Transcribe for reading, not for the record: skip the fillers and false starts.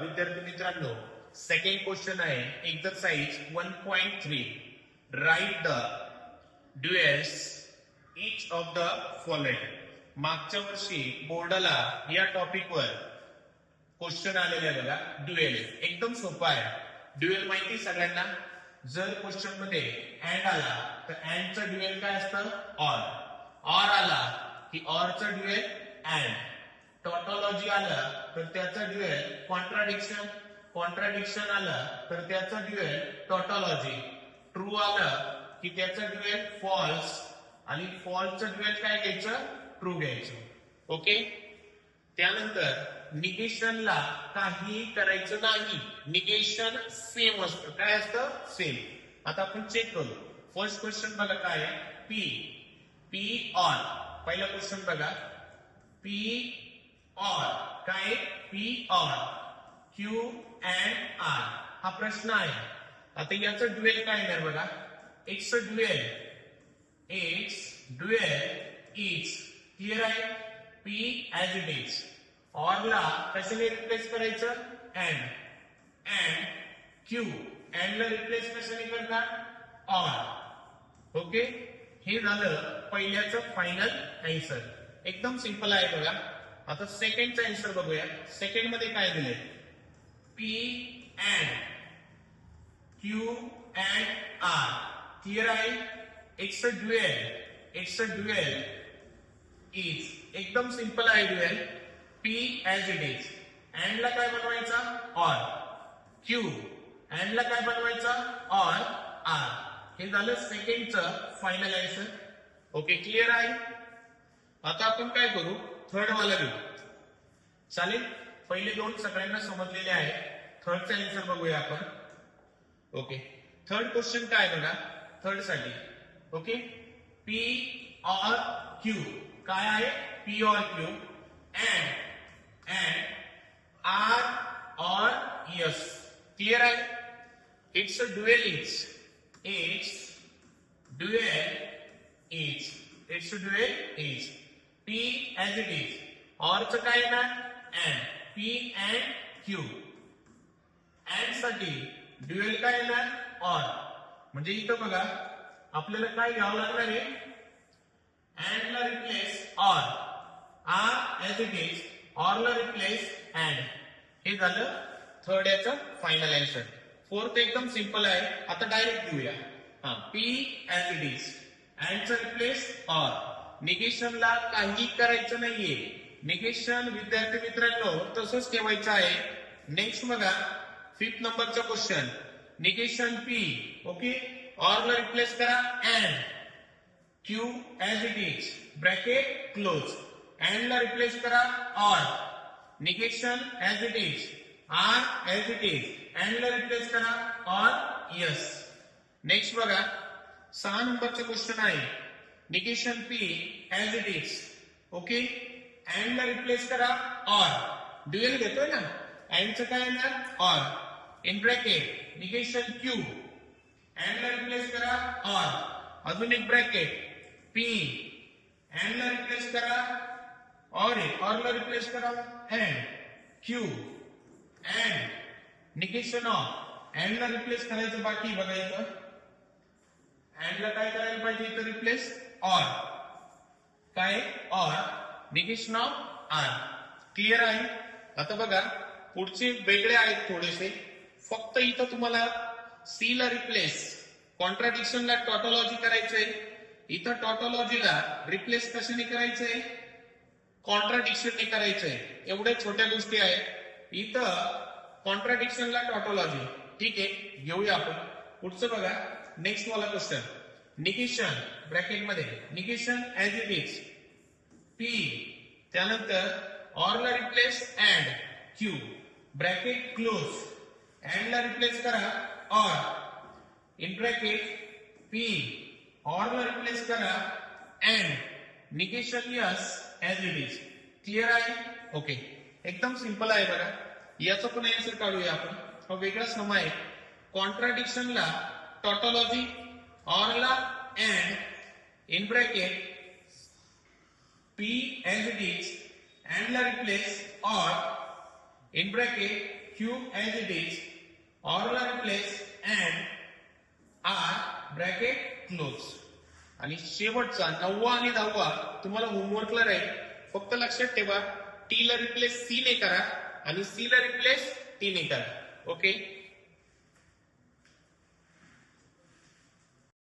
विद्यार्थी मित्रांनो, second question आहे exercise 1.3. Write the duals each of the following. मागच्या वर्षी बोर्डाला या टॉपिकवर क्वेश्चन आलेले आहे बघा. ड्युएल एकदम सोपा आहे. ड्युएल माहिती सगळ्यांना. जर क्वेश्चन मध्ये अँड आला तर अँडचं ड्युएल काय असतं? ऑर. ऑर आला की ऑरचं ड्युएल अँड. टॉटॉलॉजी आलं तर त्याचा ड्युएल कॉन्ट्राडिक्शन. कॉन्ट्राडिक्शन आलं तर त्याचा ड्युएल टॉटॉलॉजी. ट्रू आलं की त्याचा ड्युएल फॉल्स आणि फॉल्सचं ड्युएल काय घ्यायचं? ट्रू घ्यायचं. ओके. त्यानंतर निगेशनला काही करायचं नाही. निगेशन सेम असतं. काय असतं? सेम. आता आपण चेक करू. फर्स्ट क्वेश्चन बघा काय आहे. पी. P or. पहिला क्वेश्चन बघा. पी ऑर काय? P or Q and R हा प्रश्न आहे. आता याचं ड्युएल काय येणार बघा. एक्स ड्युएल इज क्लिअर आहे. P as it is. ऑरला कशाने रिप्लेस करायचं? अँड. And Q. अँडला रिप्लेस कशाने करणार? ऑर. ओके. हे झालं पहिल्याचं फायनल आन्सर. एकदम सिंपल आहे बघा. आता सेकंडचा आन्सर बघूया. सेकंड मध्ये काय दिले? P and Q and R clear आहे. एक्स ड्युएल इज एकदम सिंपल आहे dual. P as it is. अँडला काय बनवायचा? ऑर. क्यू. अँडला काय बनवायचा? ऑर. आर. हे झालं सेकंडचं फायनल आन्सर. ओके. क्लिअर आहे. आता आपण काय करू? थर्ड वाला घेऊ. चालेल. पहिले दोन सगळ्यांना समजलेले आहे. थर्डचा आन्सर बघूया आपण. ओके. थर्ड क्वेश्चन काय बघा. थर्ड साठी. ओके. पी ऑर क्यू काय आहे? P or Q and R or yes. Clear आहे. It's a dual is. It's dual is. P as it is. ऑरचं काय येणार? And. P and Q. And साठी ड्युएल काय येणार? ऑर. म्हणजे इथं बघा आपल्याला काय घ्यावं लागणार आहे? अँडला replace or. R as it is. ऑरला रिप्लेस अँड. हे झालं थर्ड याचं फायनल आन्सर. फोर्थ एकदम सिंपल आहे. आता डायरेक्ट घेऊया. P as it is. अँडचं रिप्लेस ऑर. निगेशनला काही करायचं नाहीये. निगेशन विद्यार्थी मित्रांनो तसंच ठेवायचं आहे. नेक्स्ट बघा. फिफ्थ नंबरचा क्वेश्चन. Negation P. ओके. ऑरला रिप्लेस करा and. Q as it is. Bracket close. अँडला रिप्लेस करा or. Negation as it is. R as it is. अँडला रिप्लेस करा ऑर यस. नेक्स्ट बघा. 6 नंबरचा क्वेश्चन आहे. Negation P as it is. Okay. अँडला रिप्लेस करा ऑर. ड्युएल घेतोय ना. अँडचं काय येणार? Or. In bracket negation Q. अँडला रिप्लेस करा ऑर. अजून एक ब्रॅकेट पी. अँडला रिप्लेस करा ऑर. ऑरला रिप्लेस करा and. Q and negation of. अँडला रिप्लेस करायचं बाकी बघा इथं. अँडला काय करायला पाहिजे इथं? Replace or. काय? Or. Negation of R. Clear आहे. आता बघा पुढचे वेगळे आहेत थोडेसे. फक्त इथं तुम्हाला सी ला रिप्लेस, कॉन्ट्राडिक्शनला टॉटॉलॉजी करायचंय. इथं टॉटॉलॉजीला रिप्लेस कशाने करायचंय? कॉन्ट्राडिक्शनने करायचंय. एवढ्या छोट्या गोष्टी आहेत. इथं कॉन्ट्राडिक्शनला टॉटॉलॉजी. ठीक आहे. घेऊया आपण पुढचं बघा. नेक्स्ट वाला क्वेश्चन. निगेशन ब्रॅकेटमध्ये negation as it is. P. त्यानंतर ऑरला replace and. Q. Bracket close. अँडला रिप्लेस करा ऑर. In bracket P. ऑरला रिप्लेस करा and. Negation yes as it is. Clear आहे. ओके. एकदम सिंपल आहे बघा. याचं पण आन्सर काढूया आपण. हा वेगळा सम आहे. कॉन्ट्राडिक्शनला टॉटॉलॉजी. ऑरला and. In bracket P as it is. अँडला replace or. In bracket Q as it is, or ला replace and R bracket close. आणि शेवटचा 9वा आणि 10वा तुम्हाला होमवर्कला राहील. फक्त लक्षात ठेवा, T ला रिप्लेस C ने करा आणि C ला रिप्लेस T ने करा. ओके.